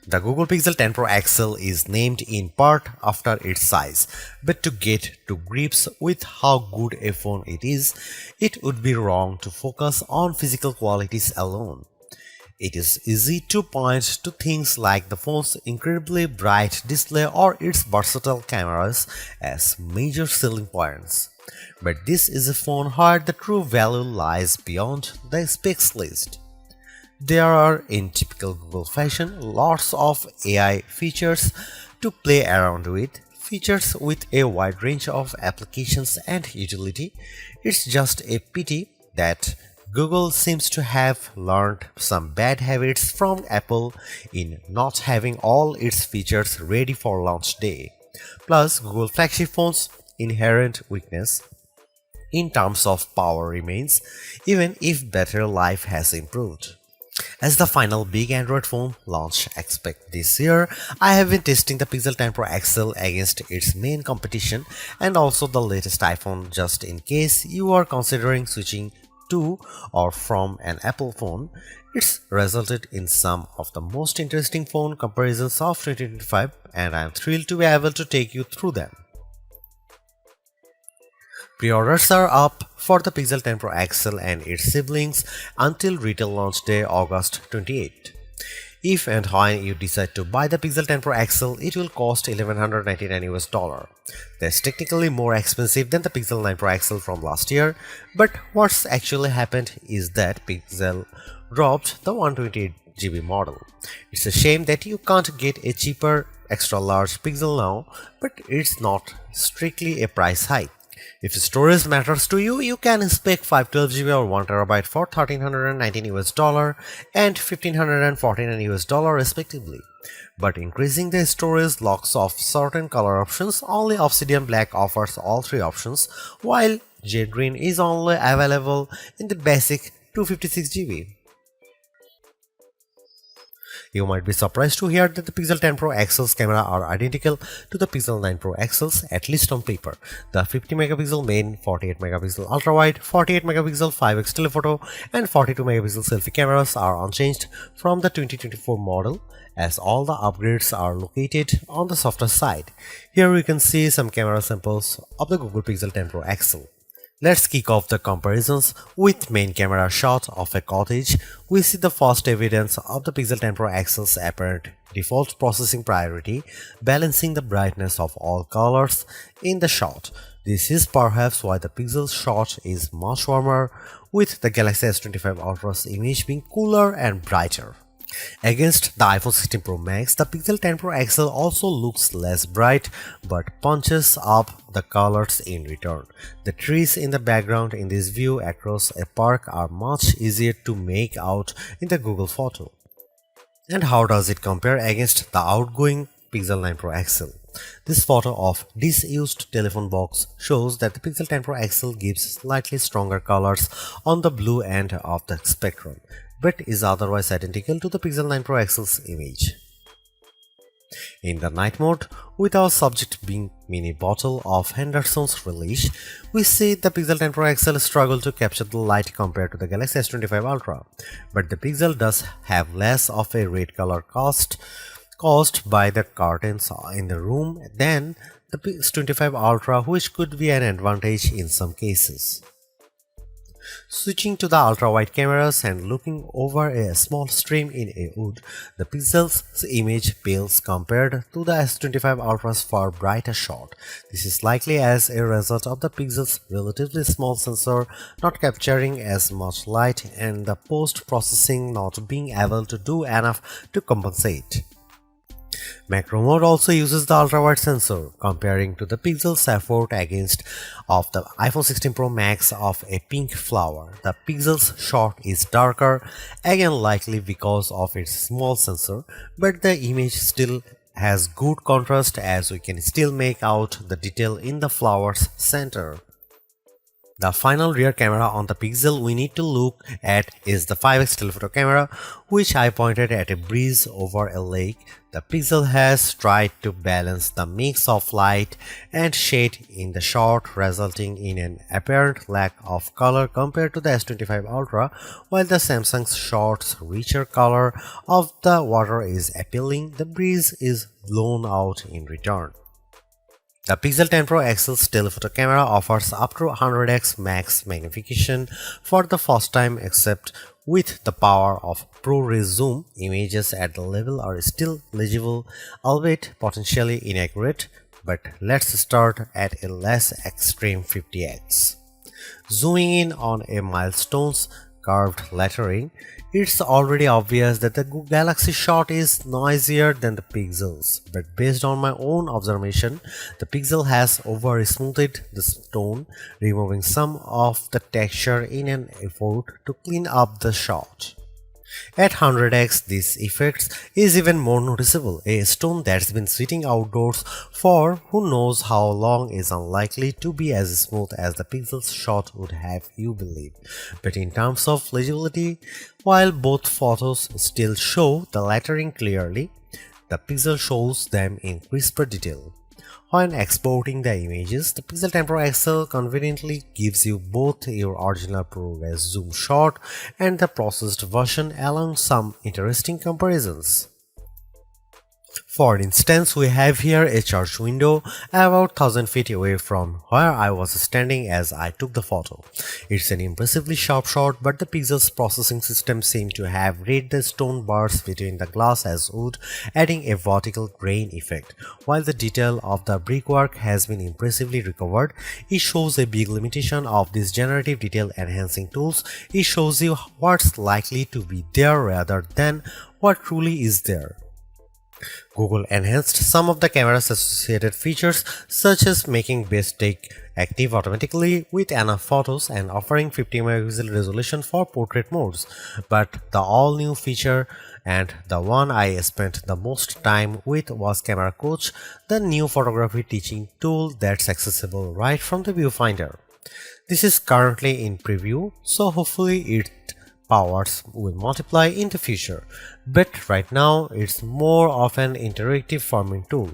The Google Pixel 10 Pro XL is named in part after its size, but to get to grips with how good a phone it is, it would be wrong to focus on physical qualities alone. It is easy to point to things like the phone's incredibly bright display or its versatile cameras as major selling points. But this is a phone where the true value lies beyond the specs list. There are, in typical Google fashion, lots of AI features to play around with, features with a wide range of applications and utility. It's just a pity that Google seems to have learned some bad habits from Apple in not having all its features ready for launch day. Plus, Google flagship phones' inherent weakness in terms of power remains, even if battery life has improved. As the final big Android phone launch expect this year, I have been testing the Pixel 10 Pro XL against its main competition and also the latest iPhone just in case you are considering switching to or from an Apple phone. It's resulted in some of the most interesting phone comparisons of 2025 and I am thrilled to be able to take you through them. Pre-orders are up for the Pixel 10 Pro XL and its siblings until retail launch day August 28. If and when you decide to buy the Pixel 10 Pro XL, it will cost $1,199. That's technically more expensive than the Pixel 9 Pro XL from last year, but what's actually happened is that Pixel dropped the 128GB model. It's a shame that you can't get a cheaper extra large Pixel now, but it's not strictly a price hike. If storage matters to you, you can spec 512GB or 1TB for $1,319 and $1,549 respectively. But increasing the storage locks off certain color options. Only Obsidian Black offers all three options, while Jade Green is only available in the basic 256GB. You might be surprised to hear that the Pixel 10 Pro XL's camera are identical to the Pixel 9 Pro XL's, at least on paper. The 50MP main, 48MP ultra-wide, 48MP 5x telephoto and 42MP selfie cameras are unchanged from the 2024 model, as all the upgrades are located on the softer side. Here we can see some camera samples of the Google Pixel 10 Pro XL. Let's kick off the comparisons with main camera shot of a cottage. We see the first evidence of the Pixel 10 Pro XL's apparent default processing priority, balancing the brightness of all colors in the shot. This is perhaps why the Pixel shot is much warmer, with the Galaxy S25 Ultra's image being cooler and brighter. Against the iPhone 16 Pro Max, the Pixel 10 Pro XL also looks less bright but punches up the colors in return. The trees in the background in this view across a park are much easier to make out in the Google photo. And how does it compare against the outgoing Pixel 9 Pro XL? This photo of disused telephone box shows that the Pixel 10 Pro XL gives slightly stronger colors on the blue end of the spectrum, but is otherwise identical to the Pixel 9 Pro XL's image. In the night mode, with our subject being mini bottle of Henderson's relish, we see the Pixel 10 Pro XL struggle to capture the light compared to the Galaxy S25 Ultra, but the Pixel does have less of a red color caused by the curtains in the room than the S25 Ultra, which could be an advantage in some cases. Switching to the ultra-wide cameras and looking over a small stream in a wood, the Pixel's image pales compared to the S25 Ultra's far brighter shot. This is likely as a result of the Pixel's relatively small sensor not capturing as much light and the post-processing not being able to do enough to compensate. Macro mode also uses the ultra-wide sensor, comparing to the Pixel's effort against of the iPhone 16 Pro Max of a pink flower. The Pixel's shot is darker, again likely because of its small sensor, but the image still has good contrast as we can still make out the detail in the flower's center. The final rear camera on the Pixel we need to look at is the 5x telephoto camera, which I pointed at a breeze over a lake. The Pixel has tried to balance the mix of light and shade in the shot, resulting in an apparent lack of color compared to the S25 Ultra, while the Samsung's shot's richer color of the water is appealing. The breeze is blown out in return. The Pixel 10 Pro XL's telephoto camera offers up to 100x max magnification for the first time, except with the power of ProRes zoom. Images at the level are still legible, albeit potentially inaccurate, but let's start at a less extreme 50x. Zooming in on a milestone's curved lettering, it's already obvious that the Galaxy shot is noisier than the Pixel's, but based on my own observation, the Pixel has over-smoothed the stone, removing some of the texture in an effort to clean up the shot. At 100x, this effect is even more noticeable. A stone that's been sitting outdoors for who knows how long is unlikely to be as smooth as the Pixel's shot would have you believe. But in terms of legibility, while both photos still show the lettering clearly, the Pixel shows them in crisper detail. When exporting the images, the Pixel 10 Pro XL conveniently gives you both your original ProRes zoom shot and the processed version, along some interesting comparisons. For instance, we have here a church window about 1000 feet away from where I was standing as I took the photo. It's an impressively sharp shot, but the Pixel's processing system seemed to have read the stone bars between the glass as wood, adding a vertical grain effect. While the detail of the brickwork has been impressively recovered, it shows a big limitation of these generative detail enhancing tools. It shows you what's likely to be there rather than what truly is there. Google enhanced some of the camera's associated features, such as making best take active automatically with enough photos and offering 50 megapixel resolution for portrait modes. But the all-new feature, and the one I spent the most time with, was Camera Coach, the new photography teaching tool that's accessible right from the viewfinder. This is currently in preview, so hopefully its powers will multiply in the future, but right now it's more of an interactive forming tool.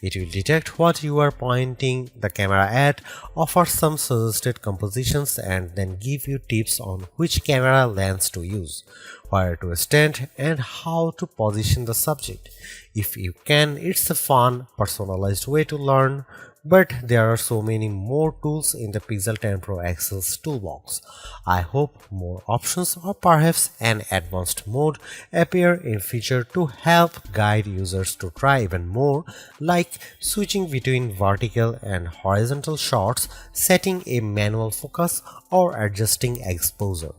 It will detect what you are pointing the camera at, offer some suggested compositions, and then give you tips on which camera lens to use, where to stand, and how to position the subject. If you can, it's a fun, personalized way to learn. But there are so many more tools in the Pixel 10 Pro XL's toolbox. I hope more options or perhaps an advanced mode appear in future to help guide users to try even more, like switching between vertical and horizontal shots, setting a manual focus, or adjusting exposure.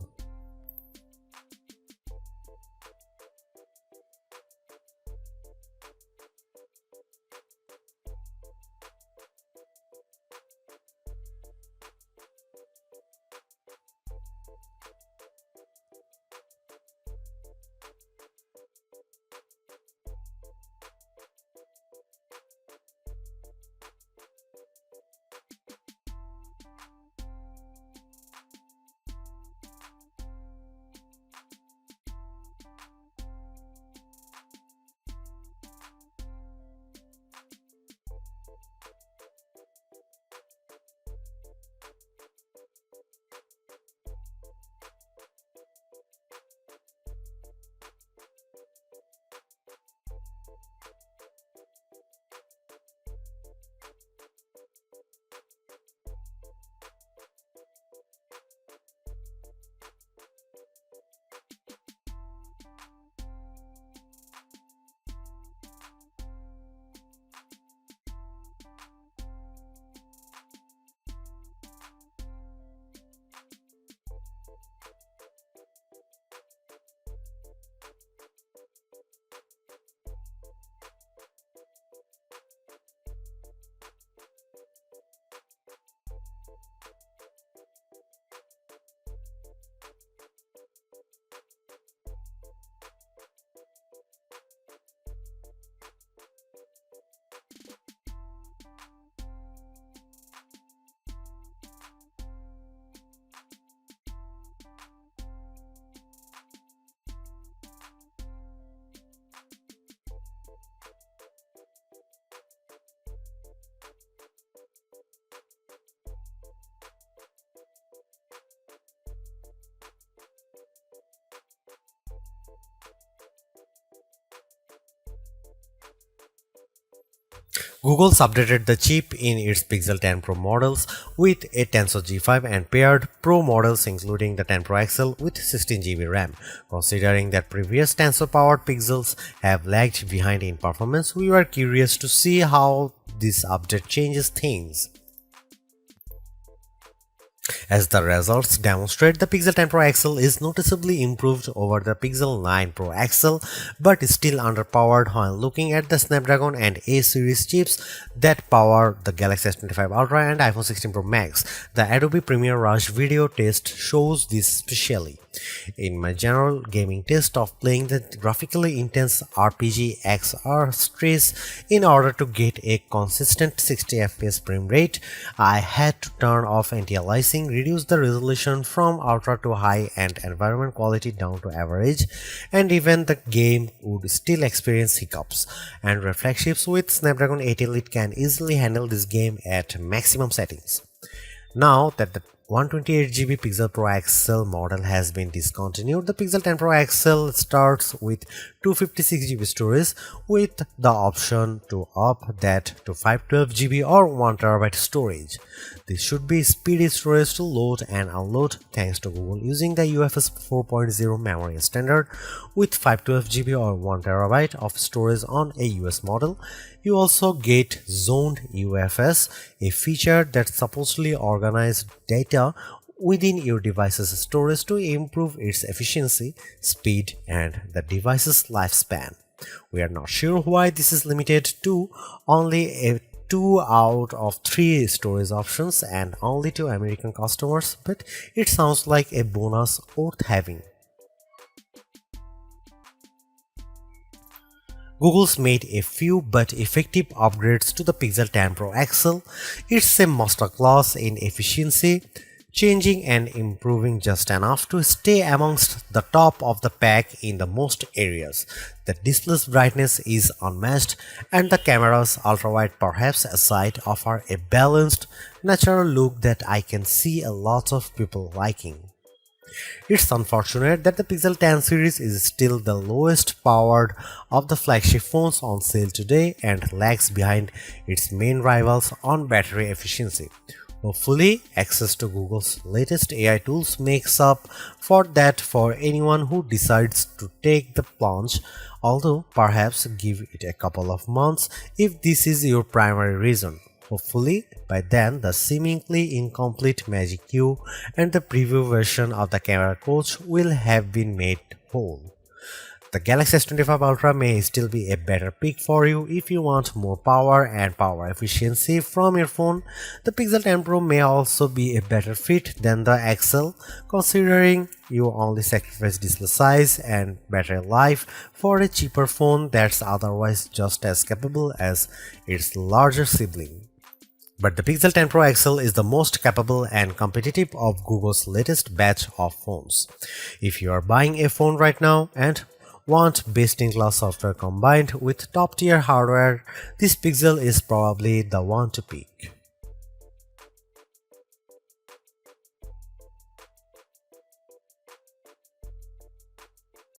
Google's updated the chip in its Pixel 10 Pro models with a Tensor G5 and paired Pro models including the 10 Pro XL with 16GB RAM. Considering that previous Tensor-powered Pixels have lagged behind in performance, we were curious to see how this update changes things. As the results demonstrate, the Pixel 10 Pro XL is noticeably improved over the Pixel 9 Pro XL, but is still underpowered when looking at the Snapdragon and A series chips that power the Galaxy S25 Ultra and iPhone 16 Pro Max. The Adobe Premiere Rush video test shows this specially. In my general gaming test of playing the graphically intense RPG XR Stress in order to get a consistent 60 FPS frame rate, I had to turn off anti-aliasing, reduce the resolution from ultra to high and environment quality down to average, and even the game would still experience hiccups. And flagships with Snapdragon 8 Elite can easily handle this game at maximum settings. Now that the 128GB Pixel Pro XL model has been discontinued, the Pixel 10 Pro XL starts with 256GB storage with the option to up that to 512GB or 1TB storage. This should be speedy storage to load and unload thanks to Google using the UFS 4.0 memory standard with 512GB or 1TB of storage on a US model. You also get zoned UFS, a feature that supposedly organizes data within your device's storage to improve its efficiency, speed, and the device's lifespan. We are not sure why this is limited to only a 2 out of 3 storage options and only to American customers, but it sounds like a bonus worth having. Google's made a few but effective upgrades to the Pixel 10 Pro XL. It's a masterclass in efficiency, changing and improving just enough to stay amongst the top of the pack in the most areas. The display's brightness is unmatched, and the camera's ultrawide perhaps aside offer a balanced, natural look that I can see a lot of people liking. It's unfortunate that the Pixel 10 series is still the lowest powered of the flagship phones on sale today and lags behind its main rivals on battery efficiency. Hopefully, access to Google's latest AI tools makes up for that for anyone who decides to take the plunge, although perhaps give it a couple of months if this is your primary reason. Hopefully, by then the seemingly incomplete Magic Q and the preview version of the camera coach will have been made whole. The Galaxy S25 Ultra may still be a better pick for you if you want more power and power efficiency from your phone. The Pixel 10 Pro may also be a better fit than the XL, considering you only sacrifice display size and battery life for a cheaper phone that's otherwise just as capable as its larger sibling. But the Pixel 10 Pro XL is the most capable and competitive of Google's latest batch of phones. If you are buying a phone right now and want best-in-class software combined with top-tier hardware, this Pixel is probably the one to pick.